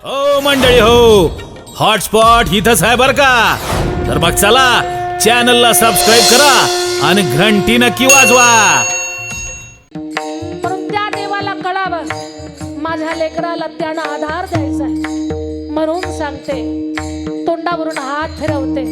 हो मंडळी हो, हॉटस्पॉट इथंच आहे बर का. तर मग चला चॅनलला सबस्क्राईब करा आणि घंटी नक्की वाजवा. म्हणून त्या देवाला कळावं माझ्या लेकराला त्यानं आधार द्यायचा आहे. म्हणून सांगते, तोंडावरून हात फिरवते.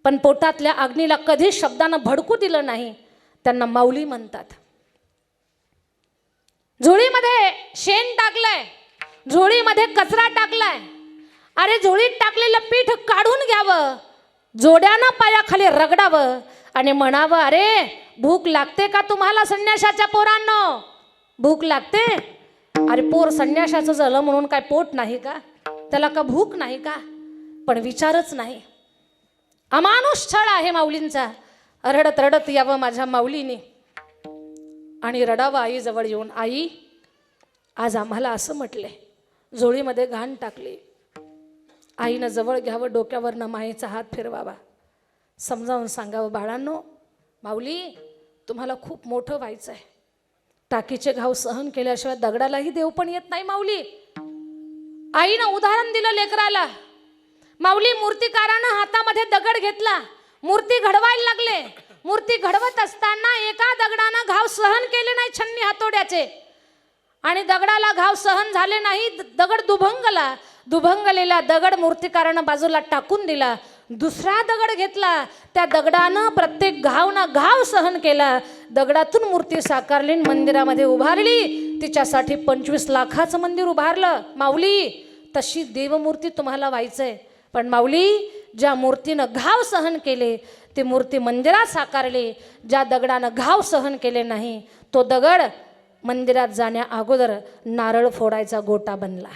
पण पोटातल्या अग्नीला कधी शब्दानं भडकू दिलं नाही, त्यांना माऊली म्हणतात. झोळीमध्ये शेण टाकलंय, झोळीमध्ये कचरा टाकलाय. अरे झोळीत टाकलेलं पीठ काढून घ्यावं, जोड्यानं पायाखाली रगडावं आणि म्हणावं, अरे भूक लागते का तुम्हाला संन्याशाच्या पोरांनो? भूक लागते? अरे पोर संन्याशाचं झालं म्हणून काय पोट नाही का? त्याला का भूक नाही का? पण विचारच नाही. अमानुष छळ आहे माऊलींचा. रडत रडत यावं माझ्या माऊलीने आणि रडावं आईजवळ येऊन, आई आज आम्हाला असं म्हटले, झोळीमध्ये घाण टाकली. आईनं जवळ घ्यावं, डोक्यावरनं मायेचा हात फिरवावा, समजावून सांगावं, बाळांनो माऊली तुम्हाला खूप मोठं व्हायचं आहे. टाकीचे घाव सहन केल्याशिवाय दगडालाही देव पण येत नाही माऊली. आईनं उदाहरण दिलं लेकराला. माऊली मूर्तिकारानं हातामध्ये दगड घेतला, मूर्ती घडवायला लागले. मूर्ती घडवत असताना एका दगडानं घाव सहन केले नाही छन्नी हातोड्याचे आणि दगडाला घाव सहन झाले नाही. दगड दुभंगला. दुभंगलेला दगड मूर्तिकारानं बाजूला टाकून दिला. दुसरा दगड घेतला, त्या दगडानं प्रत्येक घावना घाव सहन केला. दगडातून मूर्ती साकारली, मंदिरामध्ये उभारली. तिच्यासाठी 25 लाखाचं मंदिर उभारलं. माऊली तशी देवमूर्ती तुम्हाला व्हायचंय. पण माऊली ज्या मूर्तीनं घाव सहन केले ती मूर्ती मंदिरात साकारली. ज्या दगडानं घाव सहन केले नाही तो दगड मंदिरात जाण्या अगोदर नारळ फोडायचा गोटा बनला.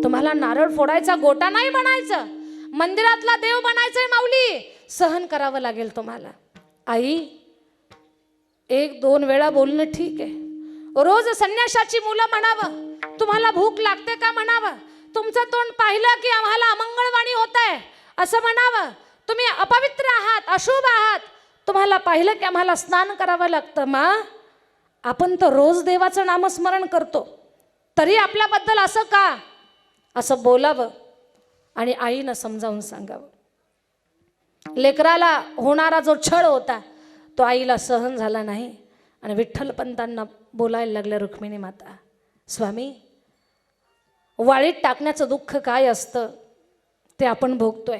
तुम्हाला नारळ फोडायचा गोटा नाही बनायचं, मंदिरातला देव बनायचंय माऊली. सहन करावं लागेल तुम्हाला. आई 1-2 वेळा बोलणं ठीक आहे. रोज संन्याशाची मुलं म्हणावं, तुम्हाला भूक लागते का म्हणावं. तुमचं तोंड पाहिलं की आम्हाला अमंगळवाणी होत आहे असं म्हणावं. तुम्ही अपवित्र आहात, अशुभ आहात, तुम्हाला पाहिलं की आम्हाला स्नान करावं लागतं. मा आपण तर रोज देवाचं नामस्मरण करतो, तरी आपल्याबद्दल असं का, असं बोलावं आणि आईनं समजावून सांगावं. लेकराला होणारा जो छळ होता तो आईला सहन झाला नाही आणि विठ्ठलपंतांना बोलायला लागल्या रुक्मिणी माता, स्वामी, वाळीत टाकण्याचं दुःख काय असतं ते आपण भोगतोय.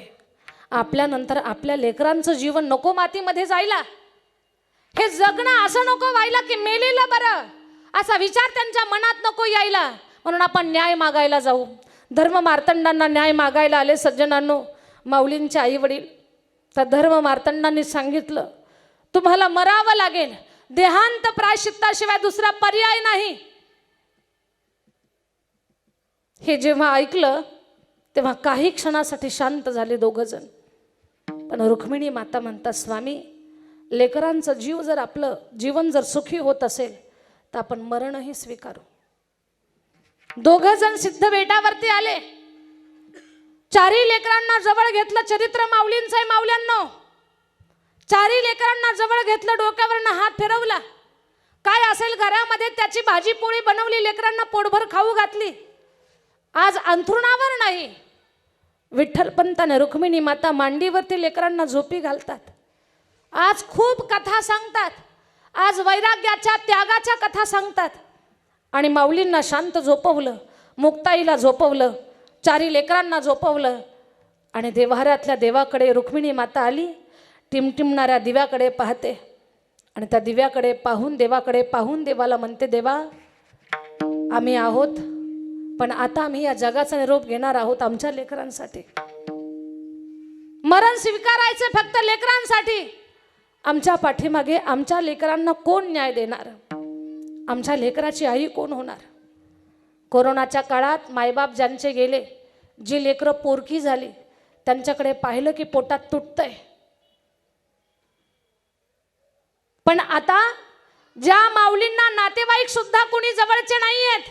आपल्यानंतर आपल्या लेकरांचं जीवन नको मातीमध्ये जायला. हे जगणं असं नको व्हायला की मेलेलं बरं, असा विचार त्यांच्या मनात नको यायला. म्हणून आपण न्याय मागायला जाऊ. धर्म मार्तंडांना न्याय मागायला आले सज्जनांनो, माऊलींचे आई वडील. तर धर्म मार्तंडांनी सांगितलं, तुम्हाला मरावं लागेल, देहांत प्रायश्चित्ताशिवाय दुसरा पर्याय नाही. हे जेव्हा ऐकलं तेव्हा काही क्षणासाठी शांत झाले दोघं जण. पण रुक्मिणी माता म्हणतात, स्वामी, लेकरांचं जीवन जर सुखी होत असेल तर आपण मरणही स्वीकारू. दोघं जण सिद्ध बेटावरती आले. चारही लेकरांना जवळ घेतलं. चरित्र माऊलींचं आहे माऊल्यांनो. चारही लेकरांना जवळ घेतलं, डोक्यावरनं हात फिरवला. काय असेल घरामध्ये त्याची भाजी पोळी बनवली, लेकरांना पोटभर खाऊ घातली. आज अंथरुणावर नाही, विठ्ठलपंताने रुक्मिणी माता मांडीवरती लेकरांना झोपी घालतात. आज खूप कथा सांगतात. आज वैराग्याच्या, त्यागाच्या कथा सांगतात. आणि माऊलींना शांत झोपवलं, मुक्ताईला झोपवलं, चारी लेकरांना झोपवलं. आणि देव्हाऱ्यातल्या देवाकडे रुक्मिणी माता आली. टिमटिमणाऱ्या दिव्याकडे पाहते आणि त्या दिव्याकडे पाहून, देवाकडे पाहून देवाला म्हणते, देवा, आम्ही आहोत, पण आता आम्ही या जगाचा निरोप घेणार आहोत आमच्या लेकरांसाठी. मरण स्वीकारायचे फक्त लेकरांसाठी. आमच्या पाठीमागे आमच्या लेकरांना कोण न्याय देणार? आमच्या लेकराची आई कोण होणार? कोरोनाच्या काळात मायबाप ज्यांचे गेले, जी लेकरं पोरकी झाली, त्यांच्याकडे पाहिलं की पोटात तुटतंय. पण आता ज्या माऊलींना नातेवाईक सुद्धा कुणी जवळचे नाही आहेत,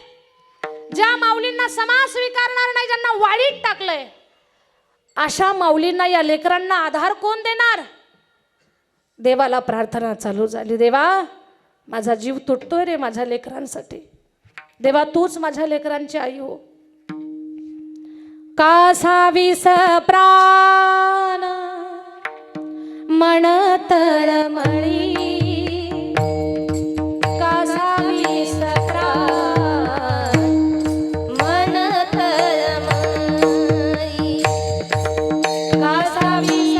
ज्या माऊलींना समाज स्वीकारणार नाही, ज्यांना वाळीत टाकलंय, अशा माऊलींना, या लेकरांना आधार कोण देणार? देवाला प्रार्थना चालू झाली, देवा, माझा जीव तुटतोय रे माझ्या लेकरांसाठी. देवा, तूच माझ्या लेकरांची आई हो. कासावीस प्राण मन तळमळी, कासावीस प्राण मन तळमळी, कासावीस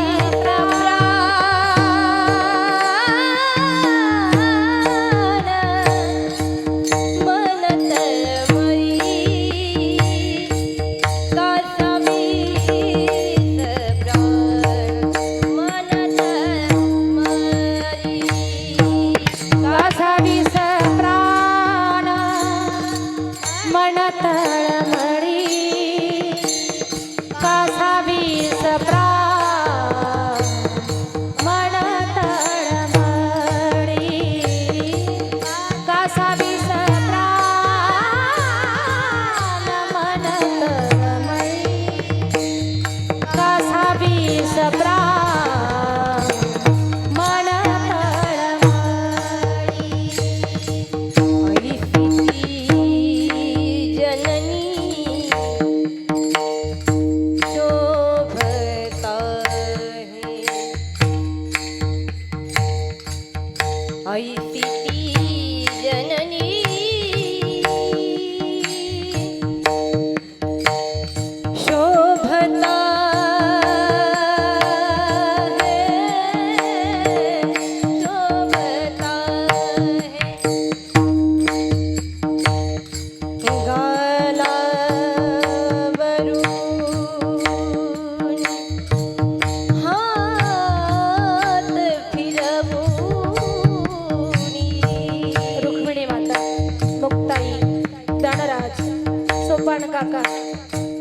काका,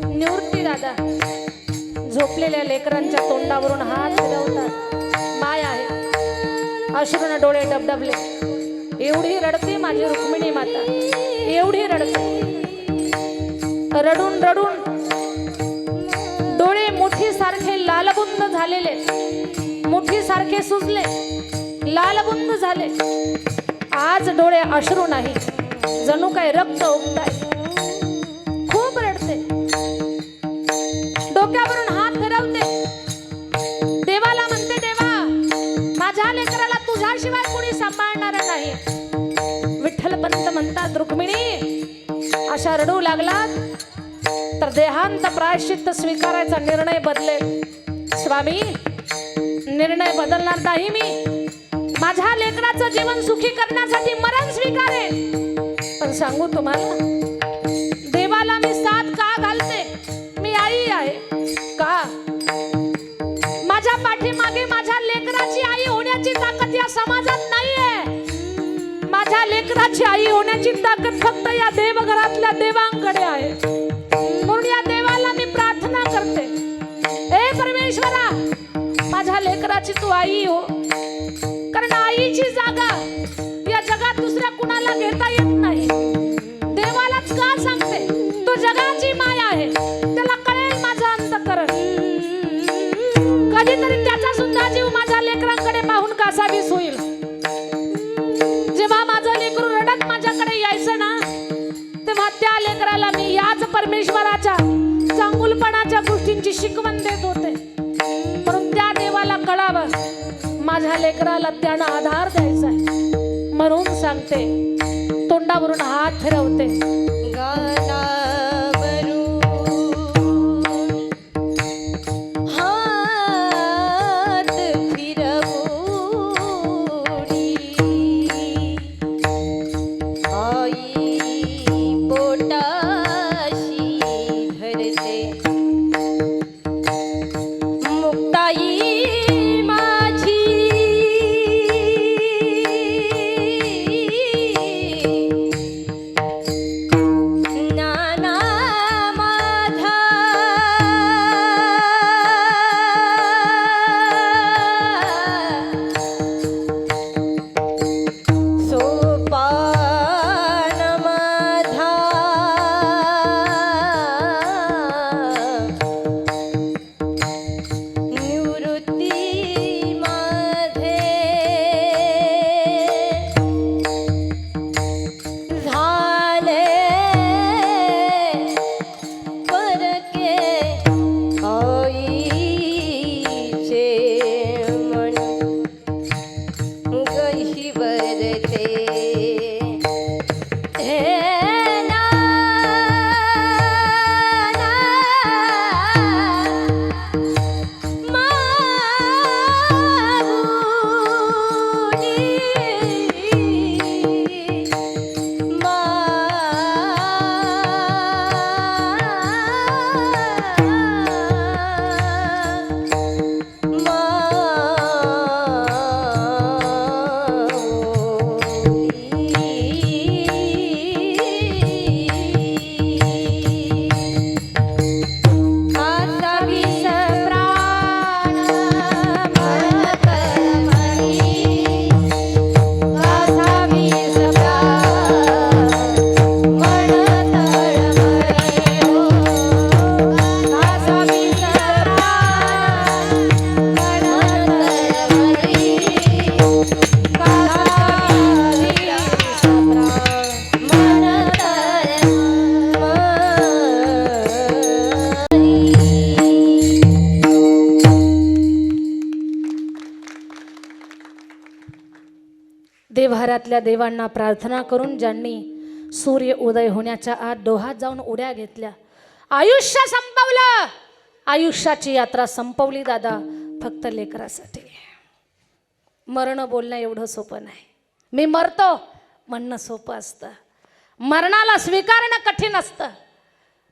निवृत्ती दादा झोपलेल्या लेकरांच्या तोंडावरून हात फिरवतात. माय आहे, अश्रूने डोळे डबडबले. एवढी रडते माझी रुक्मिणी माता, एवढी रडते. रडून रडून डोळे मुठीसारखे लालबुंद झालेले, मुठीसारखे सुजले, लालबुंद झाले. आज डोळे अश्रू नाही, जणू काय रक्त ओघताय. खूप रडते, डोक्यावरून हात फिरवते. देवाला म्हणते, देवा, माझ्या लेकराला तुझ्याशिवाय कोणी सांभाळणार नाही. अशा रडू लागलात तर देहांत प्रायश्चित्त स्वीकारायचा निर्णय बदलेल. स्वामी, निर्णय बदलणार नाही मी. माझ्या लेकराचं जीवन सुखी करण्यासाठी मरण स्वीकारेन. पण सांगू तुम्हाला, देवाला मी साथ का घालते? मी आई आहे का? माझ्या पाठीमागे माझ्या लेकराची आई होण्याची ताकद या समाजात नाहीये. माझ्या लेकराची आई होण्याची ताकद फक्त या देवघरातल्या देवांकडे आहे. म्हणून या देवाला मी प्रार्थना करते, हे परमेश्वरा, माझ्या लेकराची तू आई हो. कारण आईची जागा या जगात दुसऱ्या कुणाला घेता येत नाही. देवालाच का सांगते? तो जगाची माया आहे, त्याला कळेल माझं अंतःकरण. कधीतरी त्याचा सुद्धा जीव माझ्या लेकरांकडे पाहून कासावीस होईल. जेव्हा माझं लेकरू रडत माझ्याकडे यायचं ना, तेव्हा त्या लेकराला मी याच परमेश्वराच्या चांगुलपणाच्या गोष्टींची शिकवण देत होते. म्हणून त्या देवाला कळावं, माझ्या लेकराला त्यानं आधार द्यायचा आहे. म्हणून सांगते, तोंडावरून हात फिरवते. देवघरातल्या देवांना प्रार्थना करून ज्यांनी सूर्य उदय होण्याच्या आत डोहात जाऊन उड्या घेतल्या, आयुष्य संपवलं, आयुष्याची यात्रा संपवली दादा, फक्त लेकरासाठी. मरण बोलणं एवढं सोपं नाही. मी मरतो म्हणणं सोपं असतं, मरणाला स्वीकारणं कठीण असतं.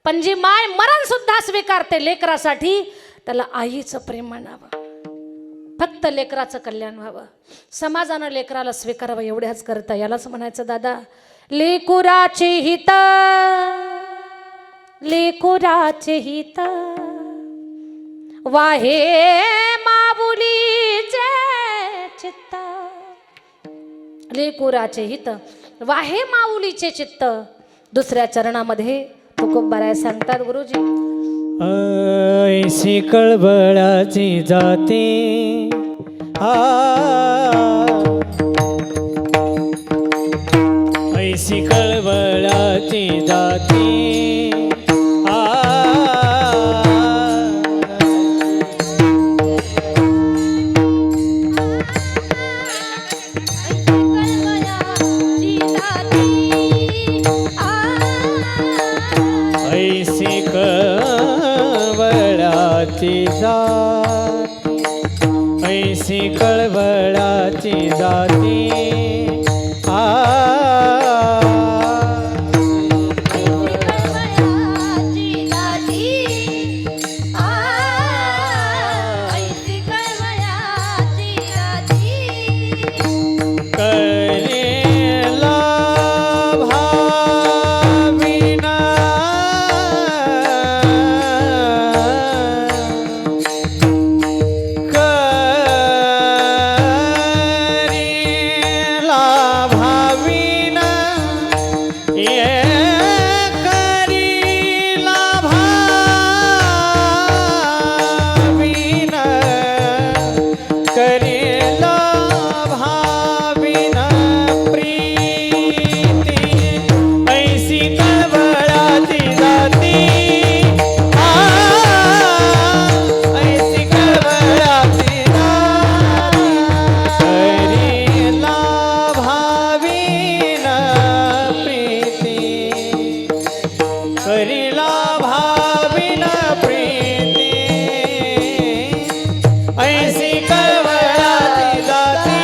पण जी माय मरण सुद्धा स्वीकारते लेकरासाठी, त्याला आईचं प्रेम म्हणावं. फक्त लेकराचं कल्याण व्हावं, समाजानं लेकराला स्वीकारावं, एवढ्याच करता. यालाच म्हणायचं दादा, लेकुराचे हित, लेकुराचे हित वाहे माऊलीचे चित्त. लेकुराचे हित वाहे माऊलीचे चित्त. दुसऱ्या चरणामध्ये तुकोबाराय सांगतात गुरुजी, ऐशी कळबळाची जाते ऐशी कळबळाची जाते ऐसी कळवळाची जाती करेला भाविना करेला भाविना ये करीला भाविना करेला भाविना प्रीती ऐसी कळवळाची जाती ऐसी कळवळाची जाती करेला भाविना प्रीती करेला भाविना प्रीती ऐसी कळवळाची जाती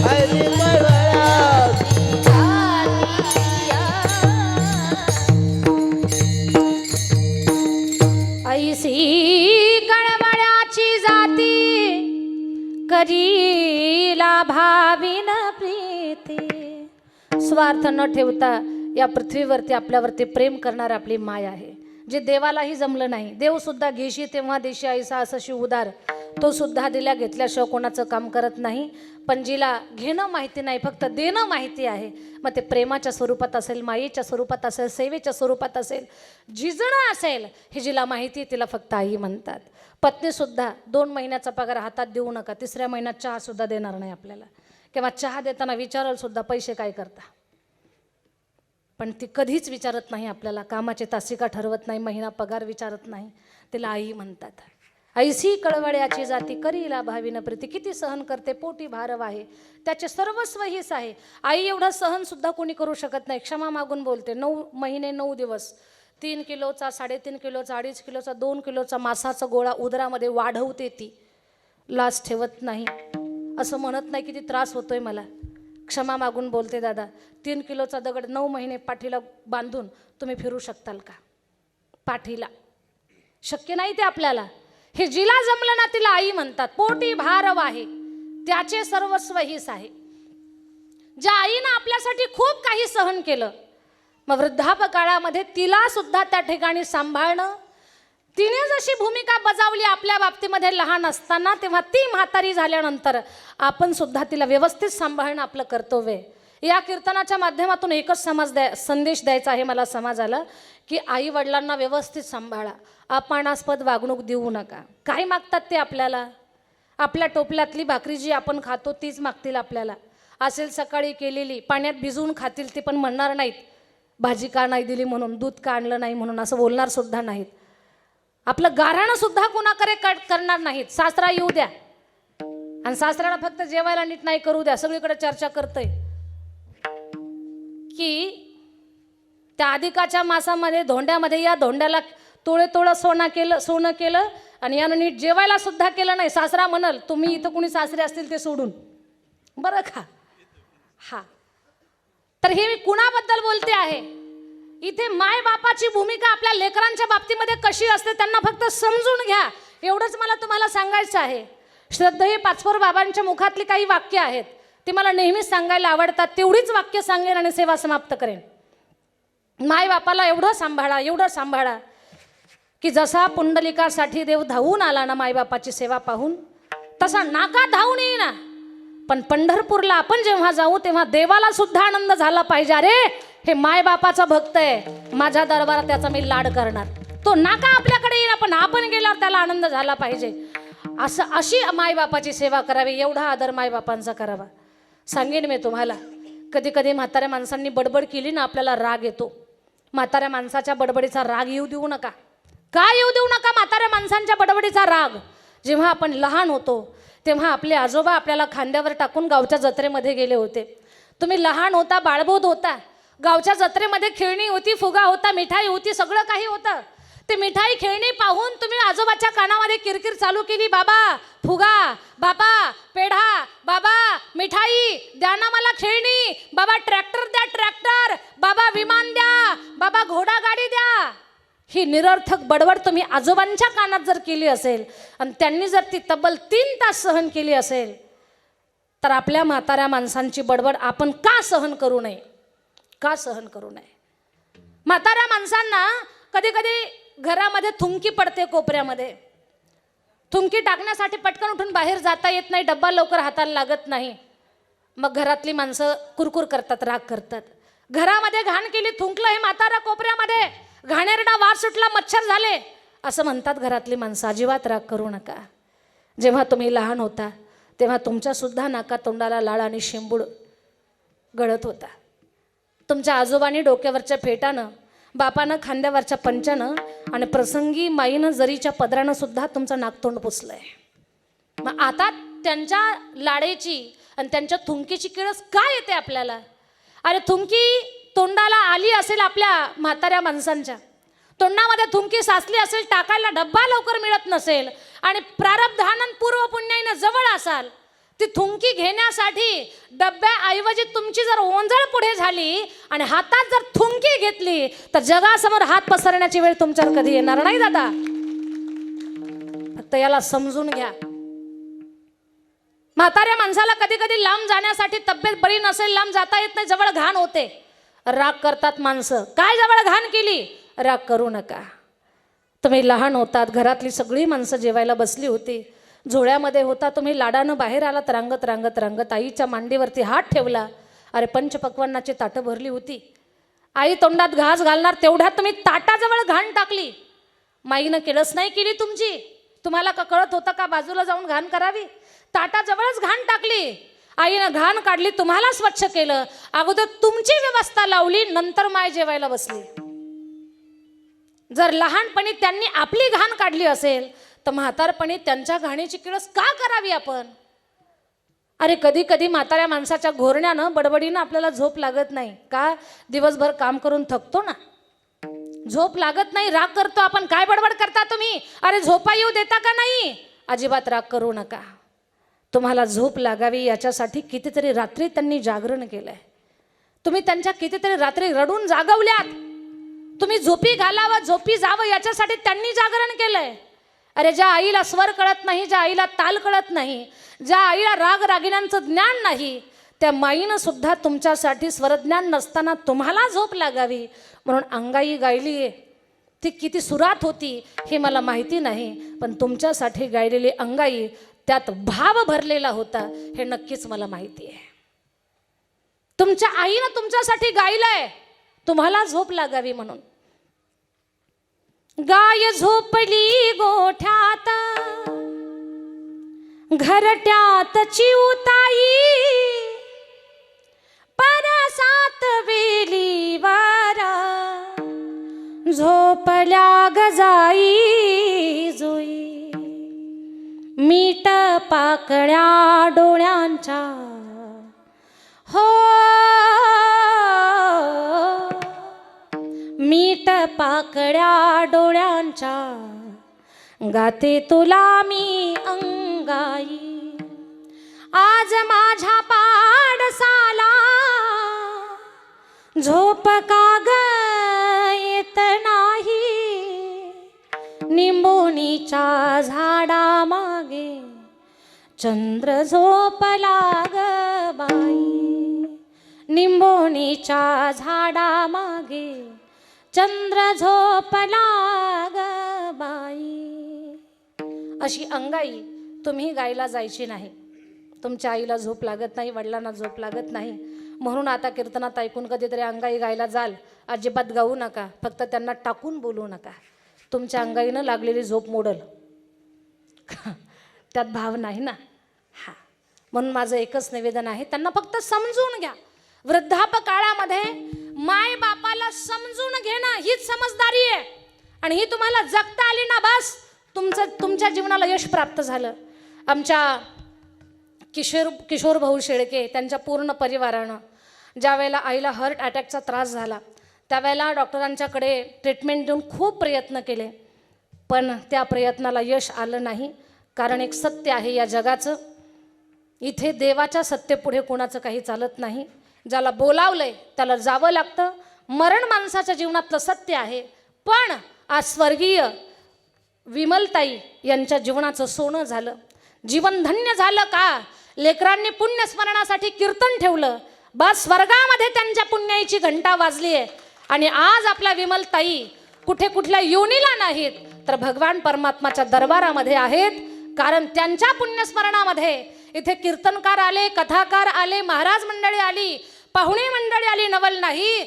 ऐसी ऐसी कळवळ्याची जाती करीला भाविन प्रीती. स्वार्थ न ठेवता या पृथ्वीवरती आपल्यावरती प्रेम करणार आपली माय आहे, जे देवालाही जमलं नाही. देव सुद्धा घेशी तेव्हा देशी ऐसा असशी उदार, तो सुद्धा दिल्या घेतल्याशिवाय कोणाचं काम करत नाही. पण जिला घेणं माहिती नाही, फक्त देणं माहिती आहे, मग ते प्रेमाच्या स्वरूपात असेल, मायेच्या स्वरूपात असेल, सेवेच्या स्वरूपात असेल, झिजणं असेल, हे जिला माहिती आहे तिला फक्त आई म्हणतात. पत्नीसुद्धा 2 महिन्याचा पगार हातात देऊ नका, 3ऱ्या महिन्यात चहासुद्धा देणार नाही आपल्याला, किंवा चहा देताना विचाराल सुद्धा पैसे काय करता, पण ती कधीच विचारत नाही आपल्याला, कामाची तासिका ठरवत नाही, महिना पगार विचारत नाही, तिला आई म्हणतात. ऐसी कळवळ्याची जाती करीला भाविन प्रीती. किती सहन करते, पोटी भारव आहे, त्याचे सर्वस्व हीच आहे. आई एवढं सहन सुद्धा कोणी करू शकत नाही. क्षमा मागून बोलते. 9 महिने 9 दिवस 3 किलोचा, 3.5 किलोचा, 2.5 किलोचा, 2 किलोचा मासाचा गोळा उदरामध्ये वाढवते ती, लाज ठेवत नाही. असं म्हणत नाही की ती त्रास होतोय मला, क्षमा मागून बोलते. दादा 3 किलोचा दगड 9 महिने पाठीला बांधून तुम्ही फिरू शकताल का? पाठीला शक्य नाही ते आपल्याला. हे जिला जमलं ना तिला आई म्हणतात. पोटी भारव आहे, त्याचे सर्वस्व हीच आहे. ज्या आईनं आपल्यासाठी खूप काही सहन केलं, मग वृद्धापकाळामध्ये तिला सुद्धा त्या ठिकाणी सांभाळणं, तिने जशी भूमिका बजावली आपल्या बाबतीमध्ये लहान असताना, तेव्हा ती म्हातारी झाल्यानंतर आपण सुद्धा तिला व्यवस्थित सांभाळणं आपलं कर्तव्य आहे. या कीर्तनाच्या माध्यमातून एकच संदेश द्यायचा आहे मला समाजाला, की आई वडिलांना व्यवस्थित सांभाळा, अपमानास्पद वागणूक देऊ नका. काय मागतात ते आपल्याला? आपल्या टोपल्यातली भाकरी जी आपण खातो तीच मागतील आपल्याला. असेल सकाळी केलेली, पाण्यात भिजवून खातील, ती पण म्हणणार नाहीत भाजी का नाही दिली म्हणून, दूध का आणलं नाही म्हणून, असं बोलणार सुद्धा नाहीत. आपलं गाऱ्हाणं सुद्धा कुणाकडे करणार नाहीत. सासरा येऊ द्या, आणि सासऱ्याला फक्त जेवायला नीट नाही करू द्या, सगळीकडे चर्चा करतोय की त्या अधिकाच्या मासामध्ये धोंड्यामध्ये या धोंड्याला तोळे तोळं सोनं केलं आणि यानं नीट जेवायला सुद्धा केलं नाही. सासरा म्हणाल तुम्ही इथं कुणी सासरे असतील ते सोडून, बरं का? हा, तर हे मी कुणाबद्दल बोलते आहे? इथे माय बापाची भूमिका आपल्या लेकरांच्या बाबतीमध्ये कशी असते त्यांना फक्त समजून घ्या, एवढंच मला तुम्हाला सांगायचं आहे. श्रद्धेय पाचपोर बाबांच्या मुखातली काही वाक्य आहेत, ती मला नेहमीच सांगायला आवडतात. तेवढीच वाक्य सांगेन आणि सेवा समाप्त करेन. माय बापाला एवढं सांभाळा, एवढं सांभाळा की जसा पुंडलिकासाठी देव धावून आला ना मायबापाची सेवा पाहून, तसा नाका धावून येईना. पण पंढरपूरला आपण जेव्हा जाऊ तेव्हा देवाला सुद्धा आनंद झाला पाहिजे, अरे हे मायबापाचा भक्त आहे, माझ्या दरबारात त्याचा मी लाड करणार. तो नाका आपल्याकडे येईना, पण आपण गेल्यावर त्याला आनंद झाला पाहिजे. अशी मायबापाची सेवा करावी, एवढा आदर मायबापांचा करावा. सांगेन मी तुम्हाला, कधी कधी म्हाताऱ्या माणसांनी बडबड केली ना आपल्याला राग येतो. म्हाताऱ्या माणसाच्या बडबडीचा राग येऊ देऊ नका. का येऊ देऊ नका म्हाताऱ्या माणसांच्या बडबडीचा राग? जेव्हा आपण लहान होतो तेव्हा आपले आजोबा आपल्याला खांद्यावर टाकून गावच्या जत्रेमध्ये गेले होते. तुम्ही लहान होता, बाळबोध होता, गावच्या जत्रेमध्ये खेळणी होती, फुगा होता, मिठाई होती, सगळं काही होतं. ते मिठाई खेळणी पाहून तुम्ही आजोबाच्या कानामध्ये किरकिर चालू केली, बाबा फुगा, बाबा पेढा, बाबा मिठाई द्या ना मला खेळणी, बाबा ट्रॅक्टर द्या ट्रॅक्टर, बाबा विमान द्या, बाबा घोडा गाडी द्या. ही निरर्थक बडबड तुम्ही आजोबांच्या कानात जर केली असेल आणि त्यांनी जर ती तब्बल 3 तास सहन केली असेल, तर आपल्या म्हाताऱ्या माणसांची बडबड आपण का सहन करू नये? का सहन करू नये? म्हाताऱ्या माणसांना कधी कधी घरामध्ये थुंकी पडते, कोपऱ्यामध्ये थुंकी टाकण्यासाठी पटकन उठून बाहेर जाता येत नाही, डब्बा लवकर हाताला लागत नाही. मग घरातली माणसं कुरकुर करतात, राग करतात. घरामध्ये घाण केली, थुंकलं हे म्हातारा कोपऱ्यामध्ये, घाणेरडा वास सुटला, मच्छर झाले असं म्हणतात घरातली माणसं. अजिबात राग करू नका. जेव्हा तुम्ही लहान होता तेव्हा तुमच्यासुद्धा नाका तोंडाला लाळ आणि शेंबूड गळत होता. तुमच्या आजोबांनी डोक्यावरच्या फेटानं, बापानं खांद्यावरच्या पंचानं आणि प्रसंगी माईनं जरीच्या पदरानं सुद्धा तुमचं नाकतोंड पुसलंय. मग आता त्यांच्या लाडेची आणि त्यांच्या थुंकीची किळस काय येते आपल्याला? अरे थुंकी तोंडाला आली असेल, आपल्या म्हाताऱ्या माणसांच्या तोंडामध्ये थुंकी साचली असेल, टाकायला डब्बा लवकर मिळत नसेल आणि प्रारब्धानं पूर्व पुण्याईनं जवळ असाल, ती थुंकी घेण्यासाठी डब्याऐवजी तुमची जर ओंजळ पुढे झाली आणि हातात जर थुंकी घेतली तर जगासमोर हात पसरण्याची वेळ तुमच्यावर कधी येणार नाही दादा. फक्त याला समजून घ्या. म्हाताऱ्या माणसाला कधी कधी लांब जाण्यासाठी तब्येत बरी नसेल, लांब जाता येत नाही, जवळ घाण होते, राग करतात माणसं. काय जवळ घाण केली? राग करू नका. तुम्ही लहान होतात, घरातली सगळी माणसं जेवायला बसली होती, झोळ्यामध्ये होता, तुम्ही लाडानं बाहेर आलात, रांगत रांगत रांगत आईच्या मांडीवरती हात ठेवला. अरे पंचपक्वान्नाची ताटं भरली होती, आई तोंडात घास घालणार तेवढ्यात तुम्ही ताटाजवळ घाण टाकली. माईनं केळस नाही केली तुमची? तुम्हाला का कळत होतं का बाजूला जाऊन घाण करावी? ताटाजवळच घाण टाकली. आईनं घाण काढली, तुम्हाला स्वच्छ केलं, अगोदर तुमची व्यवस्था लावली, नंतर माय जेवायला बसली. जर लहानपणी त्यांनी आपली घाण काढली असेल तर म्हातारपणी त्यांच्या घाणीची किळस का करावी आपण? अरे कधी कधी म्हाताऱ्या माणसाच्या घोरण्यानं बडबडीनं आपल्याला झोप लागत नाही का? दिवसभर काम करून थकतो ना, झोप लागत नाही, राग करतो आपण. काय बडबड करता तुम्ही? अरे झोपा येऊ देता का नाही? अजिबात राग करू नका. तुम्हाला झोप लागावी याच्यासाठी कितीतरी रात्री त्यांनी जागरण केलंय. तुम्ही त्यांच्या कितीतरी रात्री रडून जागवल्यात. तुम्ही झोपी घालावं, झोपी जावं याच्यासाठी त्यांनी जागरण केलंय. अरे ज्या आईला स्वर कळत नाही, ज्या आईला ताल कळत नाही, ज्या आईला राग रागिण्यांचं ज्ञान नाही, त्या माईनं सुद्धा तुमच्यासाठी स्वरज्ञान नसताना तुम्हाला झोप लागावी म्हणून अंगाई गायली. ती किती सुरात होती हे मला माहिती नाही, पण तुमच्यासाठी गायलेली अंगाई त्यात भाव भरलेला होता हे नक्कीच मला माहिती आहे. तुमच्या आईनं तुमच्यासाठी गायलंय तुम्हाला झोप लागावी म्हणून. गाय झोपली गोठ्यात घरट्यात चिवताई, परसात वेलीवर झोपल्या गजाई जुई, मीठ पाकळ्या डोळ्यांच्या हो, मीठ पाकळ्या डोळ्यांच्या गाते तुला मी अंगाई. आज माझ्या पाडसाला झोप का ग येत नाही, निंबोणीच्या झाडा मागे चंद्र झोपला ग बाई, निंबोणीच्या झाडा मागे चंद्र झोपला ग बाई. अशी अंगाई तुम्ही गायला जायची नाही. तुमच्या आईला झोप लागत नाही, वडिलांना झोप लागत नाही, म्हणून आता कीर्तनात ऐकून कधीतरी अंगाई गायला जाल, अजिबात गाऊ नका, फक्त त्यांना टाकून बोलू नका. तुमच्या अंगाईनं लागलेली झोप मोडल, त्यात भाव नाही ना. हा, म्हणून माझं एकच निवेदन आहे, त्यांना फक्त समजून घ्या. वृद्धापकाळामध्ये माय बापाला समजून घेणं हीच समजदारी आहे, आणि ही तुम्हाला जगता आली ना, बस तुमच्या जीवनाला यश प्राप्त झालं. आमच्या किशोर भाऊ शेळके त्यांच्या पूर्ण परिवारानं ज्या वेळेला आईला हार्ट अटॅकचा त्रास झाला त्यावेळेला डॉक्टरांच्याकडे ट्रीटमेंट देऊन खूप प्रयत्न केले, पण त्या प्रयत्नाला यश आलं नाही. कारण एक सत्य आहे या जगाचं, इथे देवाच्या सत्तेपुढे कोणाचं काही चालत नाही. ज्याला बोलावलंय त्याला जावं लागतं. मरण माणसाच्या जीवनातलं सत्य आहे. पण आज स्वर्गीय विमलताई यांच्या जीवनाचं सोनं झालं, जीवन धन्य झालं का? लेकरांनी पुण्यस्मरणासाठी कीर्तन ठेवलं, बस स्वर्गामध्ये त्यांच्या पुण्याईची घंटा वाजली आहे. आणि आज आपल्या विमलताई कुठे कुठल्या योनीला नाहीत, तर भगवान परमात्माच्या दरबारामध्ये आहेत. कारण त्यांच्या पुण्यस्मरणामध्ये इथे कीर्तनकार आले, कथाकार आले, महाराज मंडळी आली, पाहुणे मंडळी आली, नवल नाही.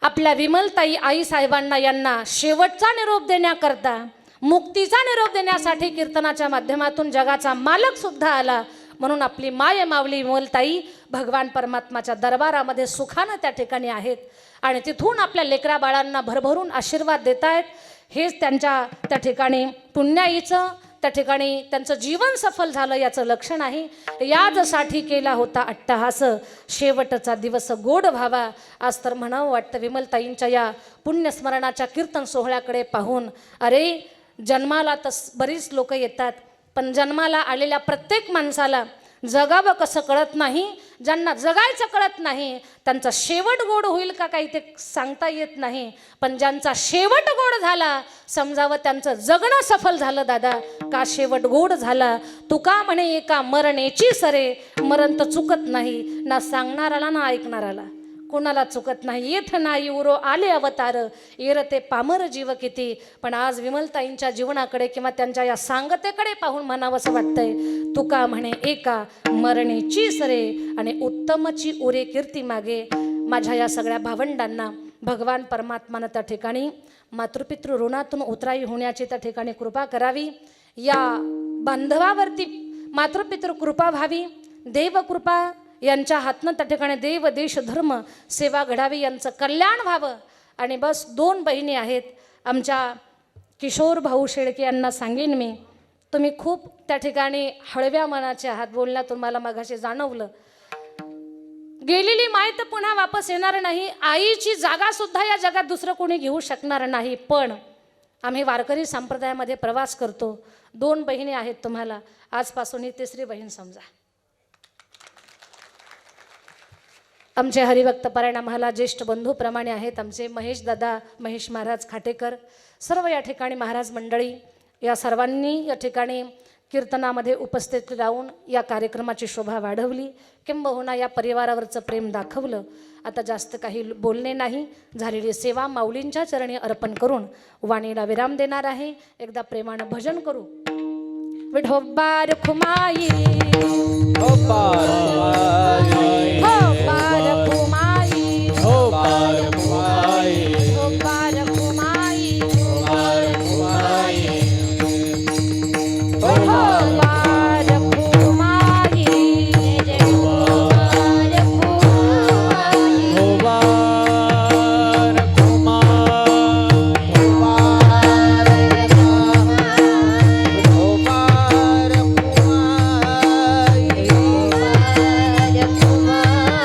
आपल्या विमलताई आईसाहेबांना यांना शेवटचा निरोप देण्याकरता, मुक्तीचा निरोप देण्यासाठी कीर्तनाच्या माध्यमातून जगाचा मालक सुद्धा आला. म्हणून आपली माय माऊली विमलताई भगवान परमात्माच्या दरबारामध्ये सुखानं त्या ठिकाणी आहेत. आणि तिथून आपल्या लेकरा बाळांना भरभरून आशीर्वाद देत आहेत. हेच त्यांच्या त्या ठिकाणी पुण्याईचं, त्या ठिकाणी त्यांचं जीवन सफल झालं याचं लक्षण आहे. याचसाठी केला होता अट्टहास, शेवटचा दिवस गोड व्हावा. आज तर म्हणावं वाटतं विमलताईंच्या या पुण्यस्मरणाच्या कीर्तन सोहळ्याकडे पाहून. अरे, जन्माला तर बरीच लोक येतात, पण जन्माला आलेल्या प्रत्येक माणसाला जगावं कसं कळत नाही. ज्यांना जगायचं कळत नाही त्यांचा शेवट गोड होईल का काही ते सांगता येत नाही. पण ज्यांचा शेवट गोड झाला समजावं त्यांचं जगणं सफल झालं. दादा, का शेवट गोड झाला? तुका म्हणे एका मरणेची सरे, मरण तर चुकत नाही, ना सांगणाराला ना ऐकणाराला, कोणाला चुकत नाही. येथ नाही उरो आले अवतार, येरते पामर जीव किती. पण आज विमलताईंच्या जीवनाकडे किंवा त्यांच्या या सांगतेकडे पाहून म्हणावंसं वाटतंय, तुका म्हणे एका मरणेची सरे आणि उत्तमची उरे कीर्ती मागे. माझ्या या सगळ्या भावंडांना भगवान परमात्मानं त्या ठिकाणी मातृपितृ ऋणातून उतराई होण्याची त्या ठिकाणी कृपा करावी. या बांधवावरती मातृपितृ कृपा व्हावी, देवकृपा यांच्या हातनं त्या ठिकाणी देव देश धर्म सेवा घडावी, यांचं कल्याण व्हावं. आणि बस 2 बहिणी आहेत आमच्या किशोर भाऊ शेळके यांना सांगेन मी, तुम्ही खूप त्या ठिकाणी हळव्या मनाचे आहात. बोलण्यातून मला मगाशी जाणवलं, गेलेली माय तर पुन्हा वापस येणार नाही. आईची जागा सुद्धा या जगात दुसरं कोणी घेऊ शकणार नाही. पण आम्ही वारकरी संप्रदायामध्ये प्रवास करतो. 2 बहिणी आहेत तुम्हाला, आजपासून ही 3री बहीण समजा. आमचे हरिभक्त परायणा आम्हाला ज्येष्ठ बंधूप्रमाणे आहेत आमचे महेश दादा, महेश महाराज खाटेकर, सर्व या ठिकाणी महाराज मंडळी, या सर्वांनी या ठिकाणी कीर्तनामध्ये उपस्थित राहून या कार्यक्रमाची शोभा वाढवली, किंबहुना या परिवारावरचं प्रेम दाखवलं. आता जास्त काही बोलणे नाही, झालेली सेवा माऊलींच्या चरणी अर्पण करून वाणीला विराम देणार आहे. एकदा प्रेमानं भजन करू. विठोबार खुमाई, हो पार खुमाई, हो पार खुमाई, हो पार खुमाई, पार खुमाई, हो पार खुमाई, हो पार खुमाई, हो पार खुमाई,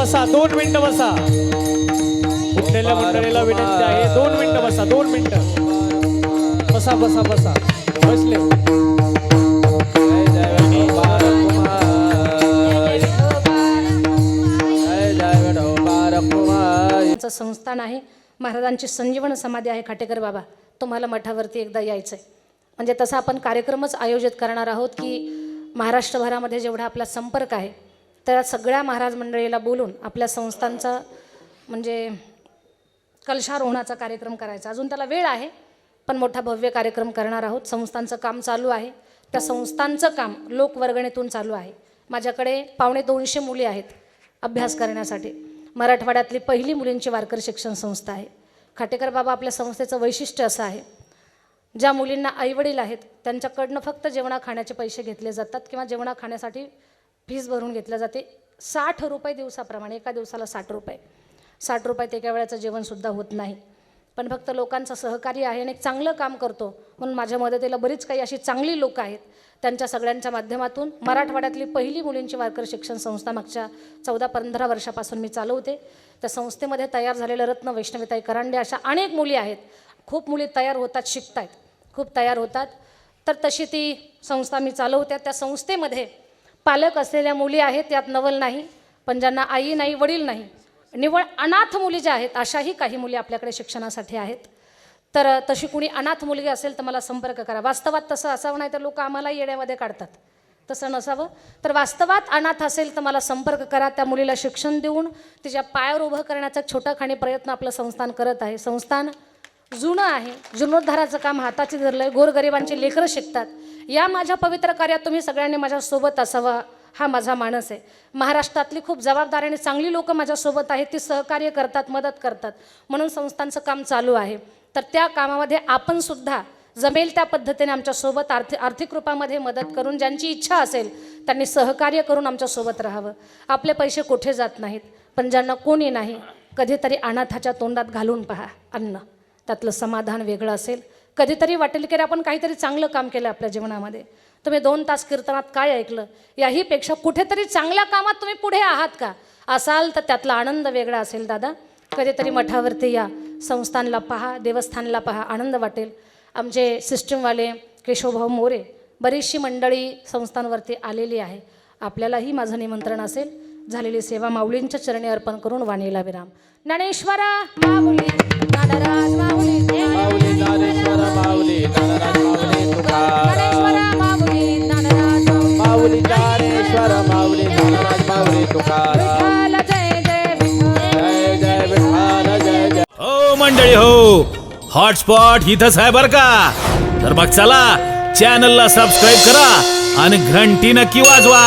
बसा 2 मिनिटं बसा. उठलेल्या मंडळीला विनंती आहे 2 मिनिटं बसा 2 मिनिटं बसा बसा बसा बसले. जय जय विठोबा रखुमाई. जय जय विठोबा रखुमाई. यांचं संस्थान आहे, महाराजांची संजीवन समाधी आहे खाटेकर बाबा. तुम्हाला मठावरती एकदा यायचं आहे. म्हणजे तसा आपण कार्यक्रमच आयोजित करणार आहोत की महाराष्ट्रभरामध्ये जेवढा आपला संपर्क आहे त्या सगळ्या महाराज मंडळीला बोलून आपल्या संस्थांचा म्हणजे कलशारोहणाचा कार्यक्रम करायचा. अजून त्याला वेळ आहे, पण मोठा भव्य कार्यक्रम करणार आहोत. संस्थांचं काम चालू आहे. त्या संस्थांचं काम लोकवर्गणीतून चालू आहे. माझ्याकडे 250 मुली आहेत अभ्यास करण्यासाठी. मराठवाड्यातली पहिली मुलींची वारकरी शिक्षण संस्था आहे. खाटेकर बाबा आपल्या संस्थेचं वैशिष्ट्य असं आहे, ज्या मुलींना आईवडील आहेत त्यांच्याकडनं फक्त जेवणा खाण्याचे पैसे घेतले जातात किंवा जेवणा खाण्यासाठी फीस भरून घेतल्या जाते. 60 रुपये दिवसाप्रमाणे, एका दिवसाला 60 रुपये. 60 रुपयात एका वेळेचं जेवणसुद्धा होत नाही. पण फक्त लोकांचं सहकार्य आहे आणि एक चांगलं काम करतो म्हणून माझ्या मदतीला बरीच काही अशी चांगली लोक आहेत. त्यांच्या सगळ्यांच्या माध्यमातून मराठवाड्यातली पहिली मुलींची वारकरी शिक्षण संस्था मागच्या 14-15 वर्षापासून मी चालवते. त्या संस्थेमध्ये तयार झालेलं रत्न वैष्णवीताई करांडे अशा अनेक मुली आहेत. खूप मुली तयार होतात, शिकतायत, खूप तयार होतात. तर तशी ती संस्था मी चालवते. त्या संस्थेमध्ये पालक असलेल्या मुली आहेत, यात नवल नाही. पण ज्यांना आई नाही, वडील नाही, निव्वळ अनाथ मुली ज्या आहेत अशाही काही मुली आपल्याकडे शिक्षणासाठी आहेत. तर तशी कुणी अनाथ मुलगी असेल तर मला संपर्क करा. वास्तवात तसं असावं नाही तर लोक आम्हाला येण्यामध्ये काढतात, तसं नसावं. तर वास्तवात अनाथ असेल तर मला संपर्क करा. त्या मुलीला शिक्षण देऊन तिच्या पायावर उभं करण्याचा छोटाखानी प्रयत्न आपलं संस्थान करत आहे. संस्थान जुनं आहे, जीर्णोद्धाराचं काम हाताची धरलं आहे. गोरगरिबांची लेकरं शिकतात. या माझ्या पवित्र कार्यात तुम्ही सगळ्यांनी माझ्यासोबत असावं हा माझा मानस आहे. महाराष्ट्रातली खूप जबाबदारी आणि चांगली लोकं माझ्यासोबत आहेत, ती सहकार्य करतात, मदत करतात, म्हणून संस्थांचं काम चालू आहे. तर त्या कामामध्ये आपण सुद्धा जमेल त्या पद्धतीने आमच्यासोबत आर्थिक रूपामध्ये मदत करून, ज्यांची इच्छा असेल त्यांनी सहकार्य करून आमच्यासोबत राहावं. आपले पैसे कुठे जात नाहीत, पण ज्यांना कोणी नाही कधीतरी अनाथाच्या तोंडात घालून पहा अन्न, त्यातलं समाधान वेगळं असेल. कधीतरी वाटेल की आपण काहीतरी चांगलं काम केलं आपल्या जीवनामध्ये. तुम्ही 2 तास कीर्तनात काय ऐकलं, याहीपेक्षा कुठेतरी चांगल्या कामात तुम्ही पुढे आहात का असाल तर त्यातला आनंद वेगळा असेल. दादा कधीतरी मठावरती या, संस्थानला पहा, देवस्थानला पहा, आनंद वाटेल. आमचे सिस्टीमवाले केशवभाऊ मोरे, बरीचशी मंडळी संस्थांवरती आलेली आहे. आपल्यालाही माझं निमंत्रण असेल. झालेली सेवा माऊलींच्या चरणी अर्पण करून वाणीला विराम. ज्ञानेश्वरा माऊली, ज्ञानराज माऊली, माऊली ज्ञानेश्वर माऊली ज्ञानराज माऊली तुकाराम. ज्ञानेश्वरा माऊली, ज्ञानराज माऊली, माऊली ज्ञानेश्वर माऊली ज्ञानराज माऊली तुकाराम. विठ्ठल जय जय विठ्ठल. जय जय विठ्ठल जय जय. हो मंडळी हो, हॉटस्पॉट इथंच आहे बरं का. तर मग चला चॅनलला सबस्क्राईब करा आणि घंटी नक्की वाजवा.